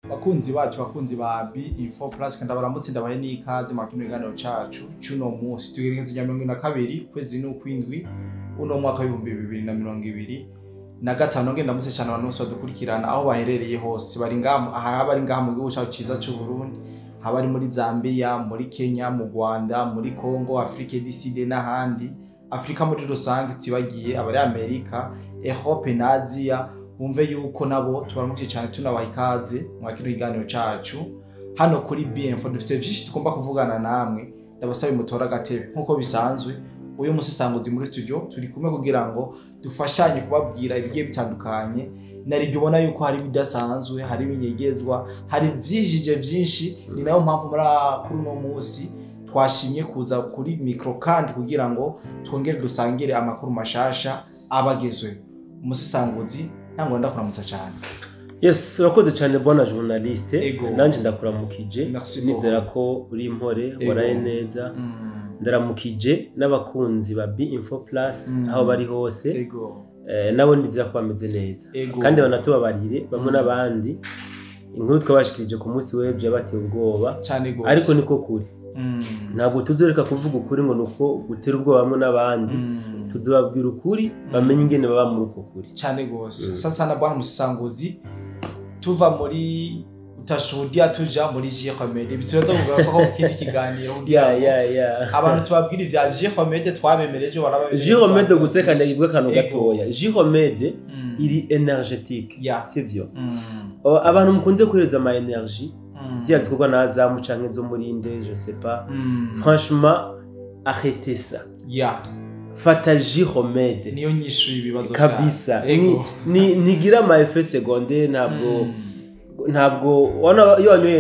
bakunzi bacu bakunzi ba B4 Plus kandi baramutse ndabaye n'ikaze mu kiganiro cacu cuno munsi tugerekeje 2022 kwezi n'ukwindwi uno mwaka wa 2025 ngenda mutse cyane abantu bose badukurikirana aho baherereye hose bari ngaho bari ngaho mu gihugu cyacu ciza cy'u Burundi habari muri Zambia muri Kenya mu Rwanda muri Congo Afrique du Sud n'ahandi Afrika muri rusange tibagiye abari Amerika Europe na Asia bumve yuko nabo tubaramukije cyane tunabaha ikaze mu kiganiro cacu hano kuri B4 dufite byinshi tugomba kuvugana namwe ndabasaba mutora gatebe nkuko bisanzwe uyu musisanguzi muri studio turi kumwe kugira ngo dufashanye kubabwira ibigiye bitandukanye nari ubona yuko hari bidasanzwe hari binyegezwa hari byinshi ni nayo mpamvu muri kuri no munsi twashimye kuza kuri micro kandi kugira ngo twongere dusangire amakuru mashasha abagezwe umusisanguzi ntango ndakuramutsa cyane. Yes, urakoze cyane bona journaliste nanje ndakuramukije nizera ko uri impore waraye neza ndaramukije n'abakunzi ba B4 Plus aho bari hose nabo ndizira ko bameze neza kandi banatubabarire bamwe n'abandi inkuru twabashikirije ku munsi w'ejo yabateye ubwoba ariko niko kuri ntabwo tuzoreka kuvuga ukuri ngo nuko gutera ubwoba bamwe n'abandi tuzobabwira ukuri bamenye ingene baba muri uko kuri cyane gose sasa na bwana musisanguzi tuva muri utashudia tuja muri G-Remede bituza kuvuga ko kindi kiganiro abantu tubabwira ivya G-Remede twabemereje barababemereje G-Remede gusekana yibwe kano gatoya G-Remede iri energetique sivyo abantu mukunde kureza ama energie ziyazi kuko nazamu canke zo murinde je sais pas franchement arrêtez ça fata G-Remede niyo nyishu ibibazo kabisa nigira ama effet secondaire ntabwo wana iyo anyoye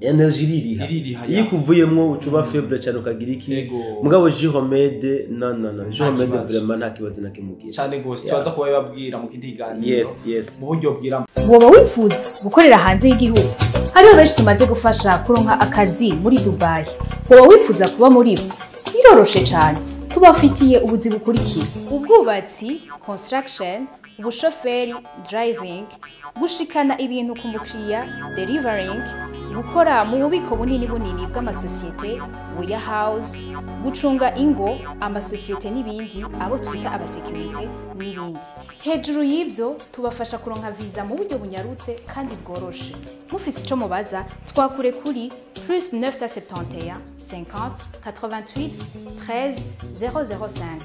energie ririha yikuvuyemwo ucuba faible cyane ukagira iki mugabo G-Remede non G-Remede vraiment nta kibazo nakimugira cyane gose twaza kuba babwira mu kindi kiganiro yes mu buryo bwira woba wifuza gukorera hanze y'igihugu hariho benshi tumaze gufasha kuronka akazi muri Dubai woba wifuza kuba muri bo biroroshe cyane tubafitiye ubuzi bukurikira ubwubatsi construction ubushoferi driving gushikana ibintu ku mukiriya delivering gukora mu bubiko bunini bw'amasosiyete warehouse gucunga ingo amasosiyete n'ibindi abo twita abasecurity n'ibindi hejuru y'ivyo tubafasha kuronka visa mu buryo bunyarutse kandi bworoshe mufise ico mubaza twakure kuri +971 50 88 13 005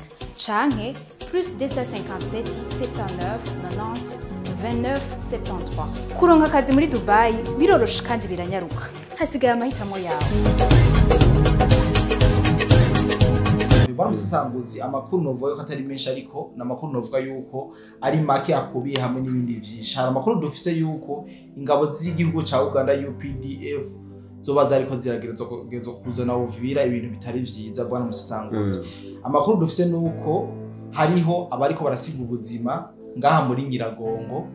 canke +257 79 90 29 73 kuronka akazi muri Dubai biroroshe kandi biranyaruka hasigaye amahitamo yawe. Bwana musisanguzi amakuru novuga ko atari menshi ariko namakuru novuga yuko ari make akubiye hamwe n'ibindi byinshi hari amakuru dufise yuko ingabo z'igihugu ca Uganda UPDF zoba zariko ziragereza kuzana Uvira ibintu bitari vyiza bwana musisanguzi amakuru dufise nuko hariho abariko barasiga ubuzima ngaha muri Nyiragongo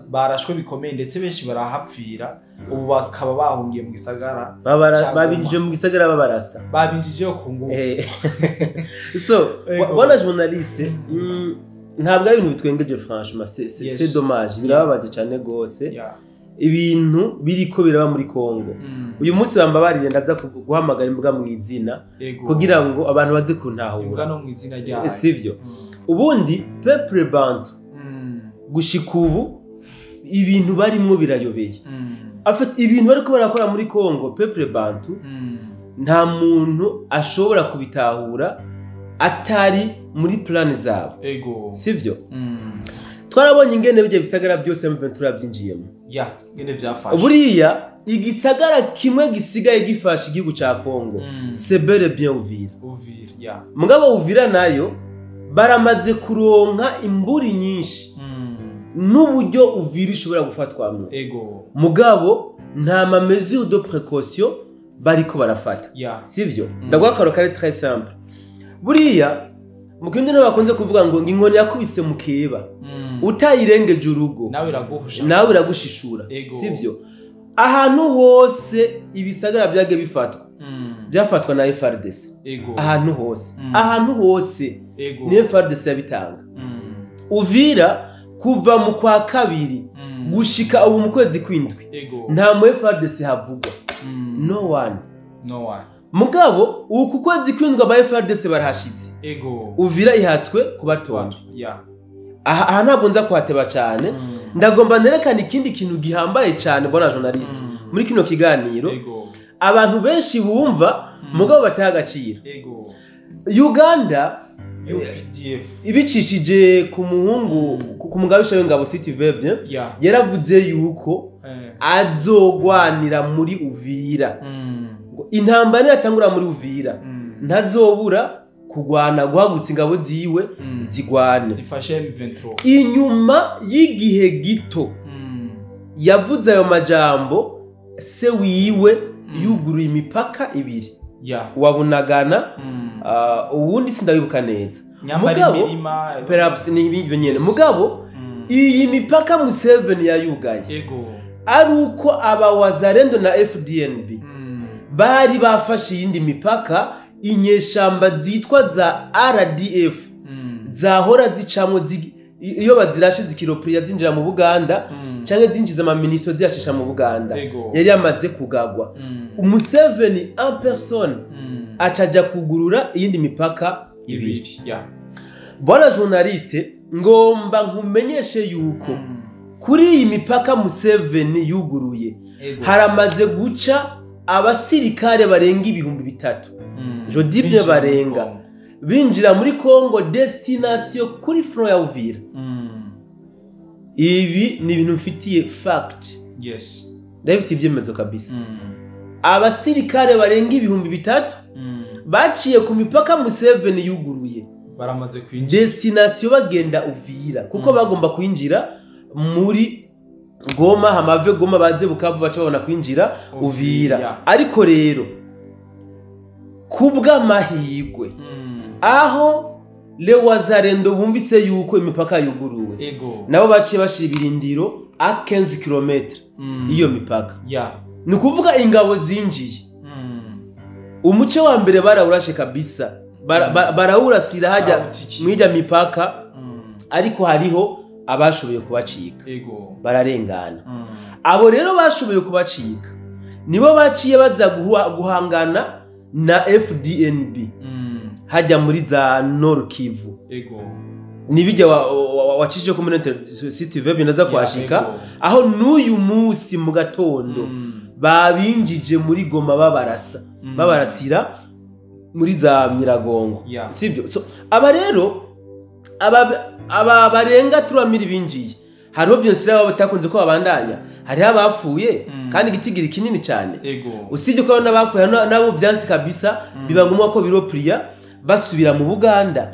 barashwe bikomeye ndetse benshi barahapfira ubu bakaba bahungiye mu gisagara babinjije mu gisagara babarasa babinjije ku ngufu so bona journaliste ntabwo ari ibintu bitwengeje franchement c'est dommage birababaje cyane gose ibintu biriko biraba muri Congo uyu munsi bambabarire ndaza guhamagara imbuga mu izina kugira ngo abantu baze kuntahura imbuga no mu izina ryayo sivyo ubundi peuple bantu gushika ubu ibintu barimwo birayobeye afite ibintu bariko barakora muri Congo peuple bantu nta muntu ashobora kubitahura atari muri plan zabo sivyo twarabonye ingene bije bisagara byose M23 byinjiyemo ngene vyafashe buriya igisagara kimwe gisigaye gifasha igihugu ca Congo c'est bel et bien Uvira mugabo Uvira nayo baramaze kuronka imburi nyinshi n'uburyo Uvira ishobora gufatwamwe mugabo nta mamezi de précaution bariko barafata sivyo ndagwakaro kare très simple buriya mukindi nabakunze kuvuga ngo inkoni yakubise mukeba utayirengeje urugo nawe iragushishura sivyo ahantu hose ibisagara byage bifatwa byafatwa na FRDC ahantu hose ni FRDC yabitanga Uvira kuva mu kwa kabiri gushika ubu mu kwezi kw'indwi nta mu FARDC havugwa no one mugabo uku kwezi kw'indwi aba FARDC barahashitse Uvira ihatswe kubatonda aha ntabwo nza kuhateba cyane ndagomba nerekana ikindi kintu gihambaye cyane bona journalist muri kino kiganiro abantu benshi bumva mugabo bataha agaciro Uganda ibicishije ku muhungu ku mugabisha w'ingabo City Vebye yaravuze yuko azogwanira muri Uvira intambara yatangura muri Uvira ntazobura kugwana guhagutsa ingabo ziwe zigwane zifashe M23 inyuma y'igihe gito yavuze ayo majambo se wiwe yuguruye imipaka ibiri wabunagana ubundi sindabibuka neza mugabo perhaps ni ibyo nyene mugabo iyi mipaka Museveni yayugaye ari uko abawazarendo na FDNB bari bafashe iyindi mipaka inyeshamba zitwa za RDF zahora zicamwe iyo bazirashe zikiropriya zinjira mu Buganda canke zinjiza amaminiso ziyashesha mu Buganda yari yamaze kugagwa Museveni en personne acaja kugurura iyindi mipaka ibiri bona journaliste ngomba nkumenyeshe yuko kuri iyi mipaka Museveni yuguruye haramaze guca abasirikare barenga 3,000 je dis bien barenga binjira muri Congo destination kuri front ya Uvira ibi ni ibintu mfitiye fact David ibyemezo kabisa abasirikare barenga 3,000 baciye ku mipaka Museveni yuguruye baramaze kwinjira destination bagenda Uvira kuko bagomba kwinjira muri Goma hamave Goma baze Bukavu baca babona kwinjira Uvira ariko rero kubwa mahigwe aho Lewazarendo bumvise yuko imipaka yuguruwe nabo baciye bashira ibirindiro a 15 km iyo mipaka ni kuvuga ingabo zinjiye umuce wa mbere barawurashe kabisa barawurasira hajya mwija mipaka ariko hariho abashoboye kubacika bararengana abo rero bashoboye kubacika nibo baciye baza guhangana na FDNB hajya muri za Nord Kivu nibijya wacishije ko muri City Vebye naza kwashika aho n'uyu munsi mu gatondo babinjije muri Goma babarasira muri za Nyiragongo sibyo so aba rero aba barenga 3000 binjiye hariho byose abo batakunze ko babandanya hari abapfuye kandi gitigiri kinini cyane usibye ko n'abapfuye nabo byansi kabisa bibangumwa ko biropriya basubira mu Buganda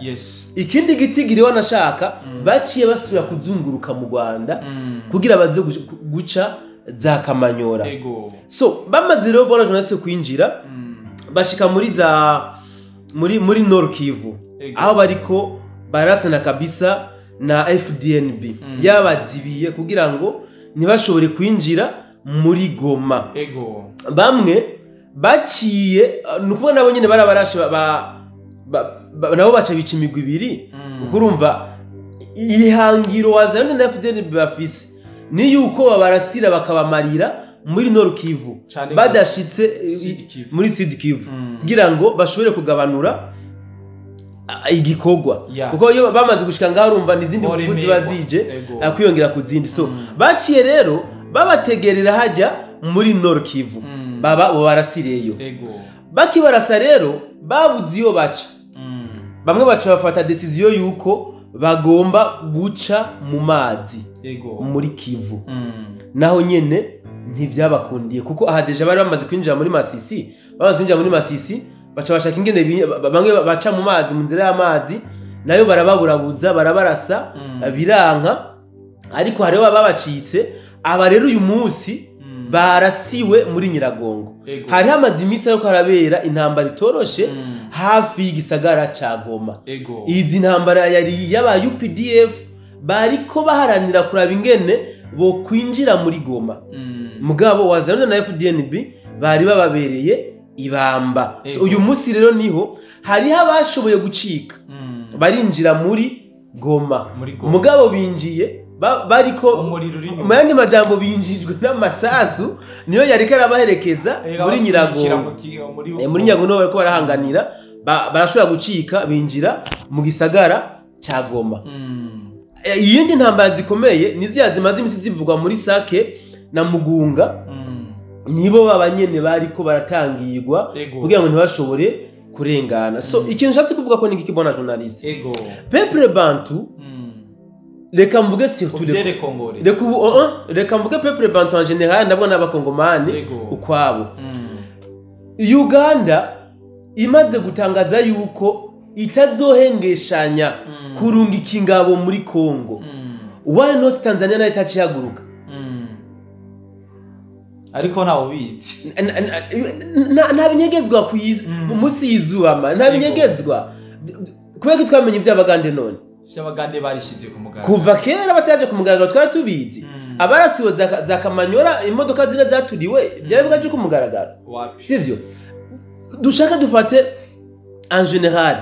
ikindi gitigiri wanashaka baciye basubira kuzunguruka mu Rwanda kugira baze guca za Kamanyora so bamaze rero bona journaliste kwinjira bashika muri za muri Nord Kivu aho bariko barasana kabisa na FDNB yabazibiye kugira ngo ntibashobore kwinjira muri Goma bamwe baciye nukuvuga nabo nyene barabarashe nabo baca bica imigwi ibiri ukurumva ihangiro wazanye na FDNB bafise ni yuko babarasira bakabamarira muri Nord Kivu badashitse muri Sud Kivu kugira ngo bashobore kugabanura igikogwa kuko iyo bamaze gushika ngaho urumva n'izindi mvuzi bazije kwiyongera ku zindi so baciye rero babategerera hajya muri Nord Kivu baba barasireyo bakibarasa rero babuze iyo baca bamwe baca bafata decision yuko bagomba guca mu mazi muri Kivu naho nyene ntivyabakundiye kuko ahadeje bari bamaze kwinjira muri Masisi baca bashaka ingene bamwe baca mu mazi mu nzira y'amazi nayo barababurabuza barabarasa biranka ariko hariho babacitse aba rero uyu munsi barasiwe muri Nyiragongo hari hamaze imisi yo karabera intambara itoroshe hafi y'igisagara ca Goma izi ntambara yari yaba UPDF bariko baharanira kuraba ingene bo kwinjira muri Goma mugabo wazanye na FDNB bari bababereye ibamba so, uyu munsi rero niho hari abashoboye gucika barinjira muri Goma mugabo binjiye bariko mu yandi majambo binjijwe n'amasasu niyo yariko arabaherekeza muri Nyiragongo muri Nyiragongo bariko barahanganira barashobora gucika binjira mu gisagara ca Goma. Iyindi ntambara zikomeye niziya zimaze imisi zivugwa muri Sake na Mugunga nibo babanyene bariko baratangirwa kugira ngo ntibashobore kurengana. So ikintu nshatse kuvuga ko niki bona journaliste peuple bantu reka mvuge surtout reka mvuge peuple bantu en general ndabwo n'abakongomani ukwabo. Uganda imaze gutangaza yuko itazohengeshanya kurungika ingabo muri Congo. Why not Tanzania nayo itacihaguruka? Ariko ntawo bizi nta binyegezwa kwiza musi yizuba nta binyegezwa kubera ko twamenye iby'abagande none by'abagande barishize ku mugaragaro kuva kera bataje ku mugaragaro twari tubizi abarasiwe za Kamanyora imodoka zine zaturiwe byari bwaje ku mugaragaro sivyo dushaka dufate en general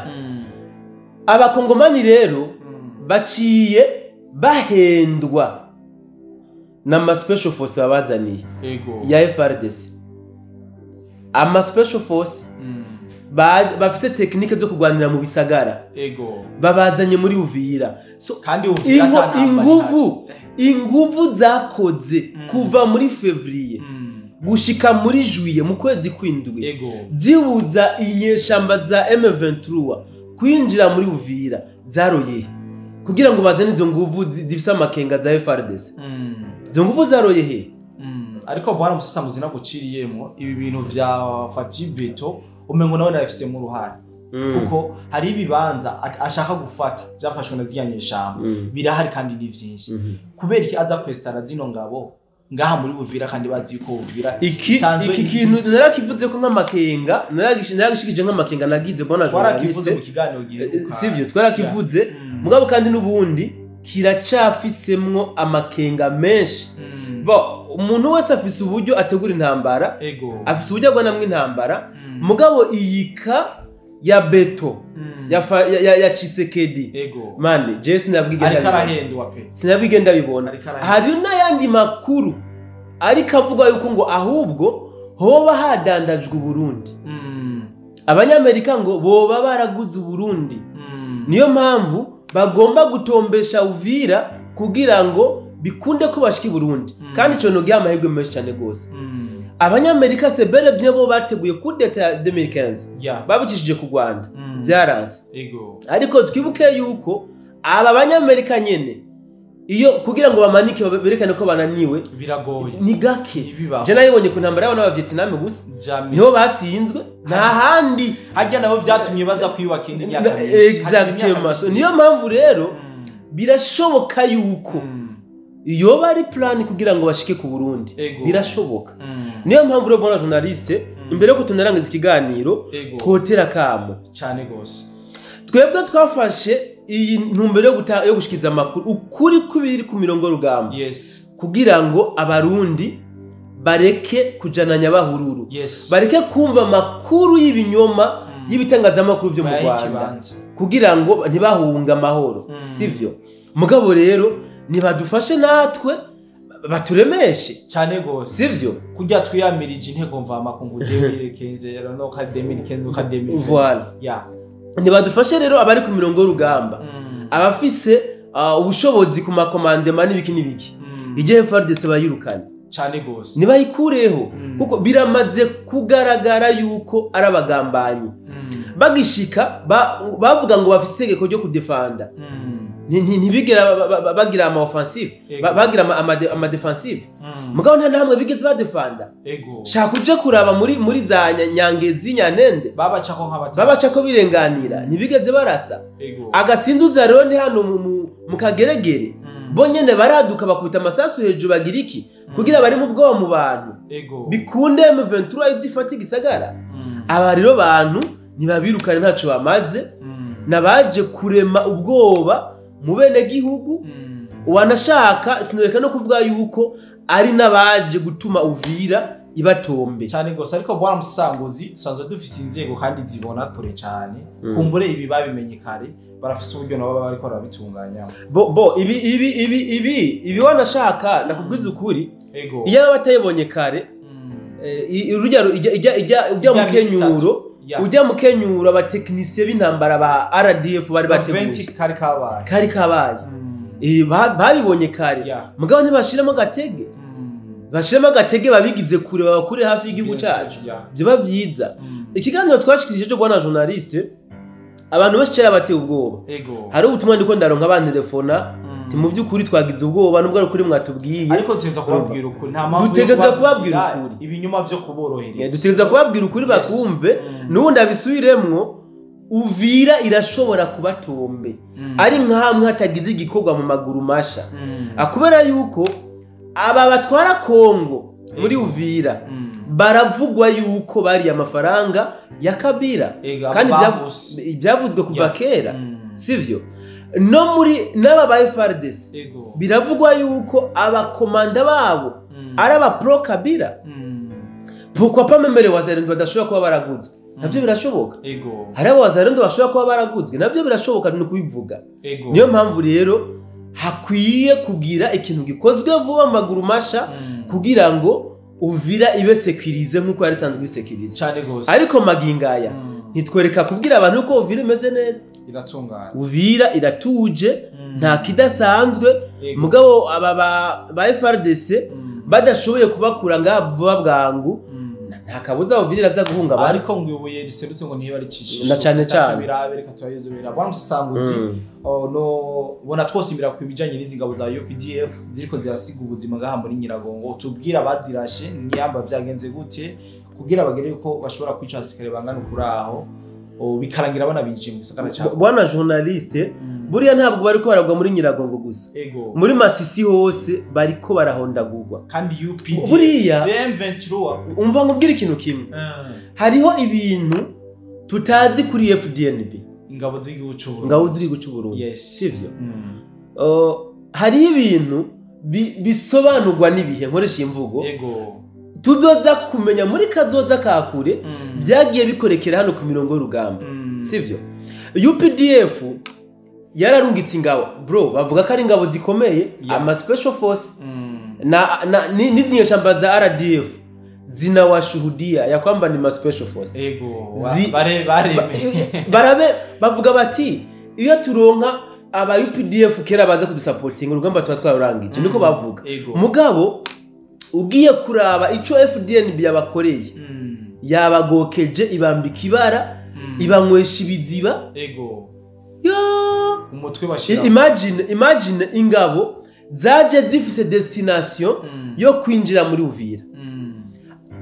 abakongomani rero baciye bahendwa nama special force babazaniye ya FRDC ama special force bafise technique zo kugwanira mu bisagara babazanye muri Uvira. So kandi Uvira inguvu zakoze kuva muri Fevrier gushika muri Juillet mu kwezi kwindwi zibuza inyeshamba za M23 kwinjira muri Uvira zaroye kugira ngo bazane izo nguvu zifise amakenga za FRDC. Izo nguvu zaroye he? Ariko bwana musamuzi naguciriyemo ibi bintu vya Fatibeto umengo nawe narafise mu ruhare kuko hari ibibanza ashaka gufata byafashwe na ziyanyeshamba birahari kandi ni vyinshi kubera iki aza kwestara zino ngabo ngaha muri Uvira kandi bazi yuko Uvira iki kintu narakivuze ko nk'amakenga naragishikije nk'amakenga nagize bona twarakivuze mu kiganiro gihe sivyo twarakivuze mugabo kandi n'ubundi kiracafisemwo amakenga menshi. Umuntu wese afise uburyo ategura intambara afise uburyo agwanamwe intambara mugabo iyika ya beto ya Chisekedi mane je sinabwigenda bibona hari n'ayandi makuru ariko avuga yuko ngo ahubwo hoba hadandajwe Burundi abanyamerika ngo boba baraguze Burundi niyo mpamvu bagomba gutombesha Uvira kugira ngo bikunde ko bashiki Burundi kandi cyo no gyamahirwe menshi cyane gose. Abanyamerika se bere byebo bateguye kudeta ya 2015 babicishije ku Rwanda byaranse ariko twibuke yuko aba banyamerika nyene iyo kugira ngo bamanike berekane ko bananiwe biragoye ni gake je nayibonye ku ntambara y'abana ba Vietnam gusa niho batsinzwe nta handi hajya nabo byatumye baza kwiyubaka indi myaka exactement. So niyo mpamvu rero birashoboka yuko iyo bari plan kugira ngo bashike ku Burundi birashoboka. Niyo mpamvu rero bona journaliste imbere yo kutunarangiza ikiganiro twotera kamo cyane gose twebwe twafashe iyi ntumbero yo gushikiza amakuru ukuri kubiri ku mirongo rugamba kugira ngo abarundi bareke kujananya bahururu bareke kumva amakuru y'ibinyoma y'ibitangazamakuru byo mu Rwanda kugira ngo ntibahunga amahoro sivyo. Mugabo rero nibadufashe natwe baturemeshe cyane gose sivyo kujya twiyamirije inteko mva makungu 2015 no 2015 voilà nibadufashe rero abari ku mirongo y'urugamba abafise ubushobozi ku makomandema n'ibiki igihe FARDC bayirukanye cyane gose nibayikureho kuko biramaze kugaragara yuko arabagambanyi bagishika bavuga ngo bafise itegeko ryo kudefanda ntibigera bagira ama offensive bagira ama defensive mugabo nta namwe bigeze badefanda shaka uje kuraba muri za Nyangezi Nyanende babacako birenganira ntibigeze barasa agasinzuza rero ni hano mu Kageregere bonyene baraduka bakubita amasasu hejuru bagira iki kugira bari mu bwoba mu bantu bikunde M23 izifata igisagara aba rero bantu ntibabirukane ntaco bamaze nabaje kurema ubwoba mu bene gihugu wanashaka sinoreka no kuvuga yuko ari nabaje gutuma Uvira ibatombe cyane gose ariko bwana musanguzi tusanzwe dufise inzego kandi zibona kure cyane kumbure ibi babimenye kare barafise uburyo nabo bariko barabitunganya bo ibi wanashaka nakubwiza ukuri iyo batayibonye kare urugero ujya mu kenyuro abatekinisiye b'intambara ba RDF bari bateguye kari kabaye babibonye kare mugabo ntibashiramo gatege babigize kure babakure hafi y'igihugu cyacu byo byiza ikiganiro twashikirije cyo bwana journaliste abantu bashira bateye ubwoba hari ubutumwa ndiko ndaronka abantelefona mu by'ukuri twagize ubwoba nubwo ari kuri mwatubwiye ariko dutegeza kubabwira ukuri nta mpamvu dutegeza kubabwira ukuri ibinyuma byo kuborohereza dutegeza kubabwira ukuri bakumve nubundi abisubiremwo Uvira irashobora kubatombe ari nkamwe hatagize igikorwa mu maguru masha akubera yuko aba batwara Congo muri Uvira baravugwa yuko bari amafaranga ya Kabila kandi byavuzwe kuva kera sivyo no muri naba ba FARDC biravugwa yuko abakomanda babo ari aba pro Kabila pourquoi pas memere wazarendo badashobora kuba baraguzwe navyo birashoboka hari abo wazarendo bashobora kuba baraguzwe navyo birashoboka no kubivuga niyo mpamvu rero hakwiye kugira ikintu gikozwe vuba maguru masha kugira ngo Uvira ibe sekirize nkuko yari sanzwe bisekirize cyane gose ariko magingaya nitwereka kubwira abantu ko Uvira imeze neza iratungana Uvira iratuje nta kidasanzwe mugabo aba ba FARDC badashoboye kubakura ngavuba bwangu nta kabuza Uvira aza guhunga bari ariko ngwibuye riserutse ngo ntiba ricishe na cyane cyane birabereka tuyizobera bwana musanguzi no bona twose imbira ku bijanye n'izi ngabo za UPDF ziriko zirasiga ubuzima ngaha muri Nyiragongo tubwira bazirashe niyamba vyagenze gute kugira bagere ko bashobora kwica abasirikare bangana kuri aho bikarangira bana binjiye mu gisagara cyabo bwana journaliste buriya ntabwo bariko baragwa muri Nyiragongo gusa muri Masisi hose bariko barahondagurwa kandi UPDF buriya M23 umva ngubwira ikintu kimwe hariho ibintu tutazi kuri FDNB ingabo z'igihugu cy'u Burundi sivyo hari ibintu bisobanurwa n'ibihe nkoresha imvugo tuzoza kumenya muri kazoza kakure byagiye bikorekera hano ku mirongo y'urugamba sivyo UPDF yararungitse ingabo bro bavuga ko ari ingabo zikomeye ama special force n'izinyeshamba za RDF zinawashuhudia ya kwamba ni ma special force barabe bavuga bati iyo turonka aba UPDF kera baza kudusupporting urugamba twatwarangije niko bavuga mugabo ugiye kuraba ico FDNB yabakoreye yabagokeje ibambika ibara ibanywesha ibiziba yo umutwe bashira imagine ingabo zaje zifise destination yo kwinjira muri Uvira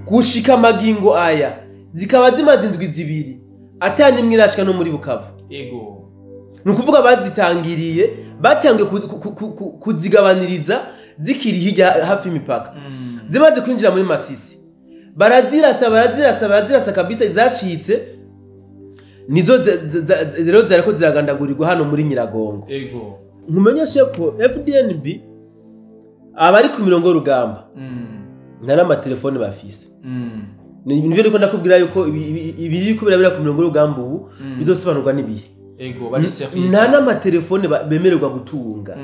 gushika magingo aya zikaba zimaze indwi zibiri atanye mwirashika no muri Bukavu nukuvuga bazitangiriye batangiye kuzigabaniriza zikiri hirya hafi imipaka zimaze kwinjira muri Masisi barazirasa kabisa zacitse nizo rero zariko ziragandagurirwa hano muri Nyiragongo nkumenyeshe ko FDNB abari ku mirongo y'urugamba nta n'amatelefone bafise nivyo ariko ndakubwira yuko ibiri ko birabira ku mirongo y'urugamba ubu bizosobanurwa n'ibihe nta n'amatelefone bemererwa gutunga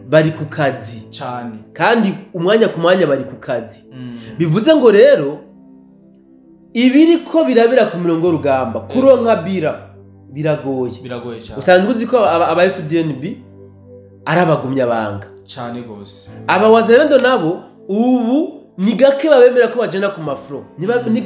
bari ku kazi cyane kandi umwanya ku mwanya bari ku kazi bivuze ngo rero ibiri ko birabira ku mirongo y'urugamba kuronka biragoye cyane usanzwe uzi ko aba FDNB arabagumya banga cyane gose aba wazarendo nabo ubu ni gake babemera ko bajena ku mafro ni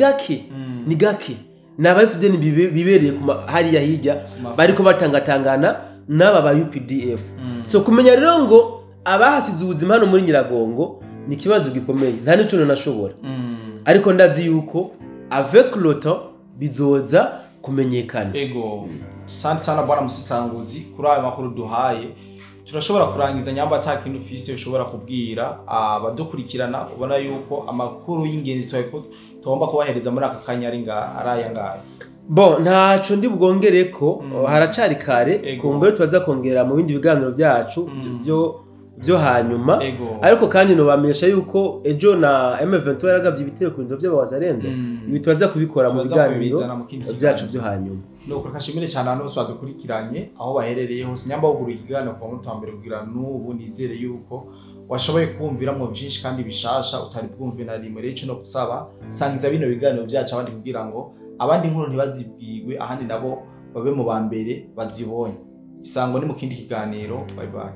gake n'aba FDNB bibereye hariya hirya bariko batangatangana n'aba ba UPDF so kumenya rero ngo abahasize ubuzima hano muri Nyiragongo ni kibazo gikomeye nta nico nashobora ariko ndazi yuko avec le temps bizoza kumenyekana sana bwana musisanguzi kuri aya makuru duhaye turashobora kurangiza nyamba atakintu ufise ushobora kubwira abadukurikirana ubona yuko amakuru y'ingenzi tugomba kubahereza muri aka kanya ari araya ngaye bon ntaco ndi bwongereko haracari kare kumbere tubaza kongera mu bindi biganiro byacu byo byo hanyuma ariko kandi no bamenyesha yuko ejo na M23 yaragavye ibitero ku bintu by'abawazarendo ibi tubaza kubikora mu biganiro byacu byo hanyuma nuko kashimire cyane hano bose badukurikiranye aho baherereye hose nyamba wuguru ikiganiro kuva mu twambere kugira n'ubu nizere yuko washoboye kumviramo byinshi kandi bishasha utari bwumve na rimwe rero cyo no kusaba sangiza bino biganiro byacu abandi kugira ngo abandi nkuru ntibazibwigwe ahandi nabo babe mu bambere bazibonye isango ni mu kindi kiganiro bye bye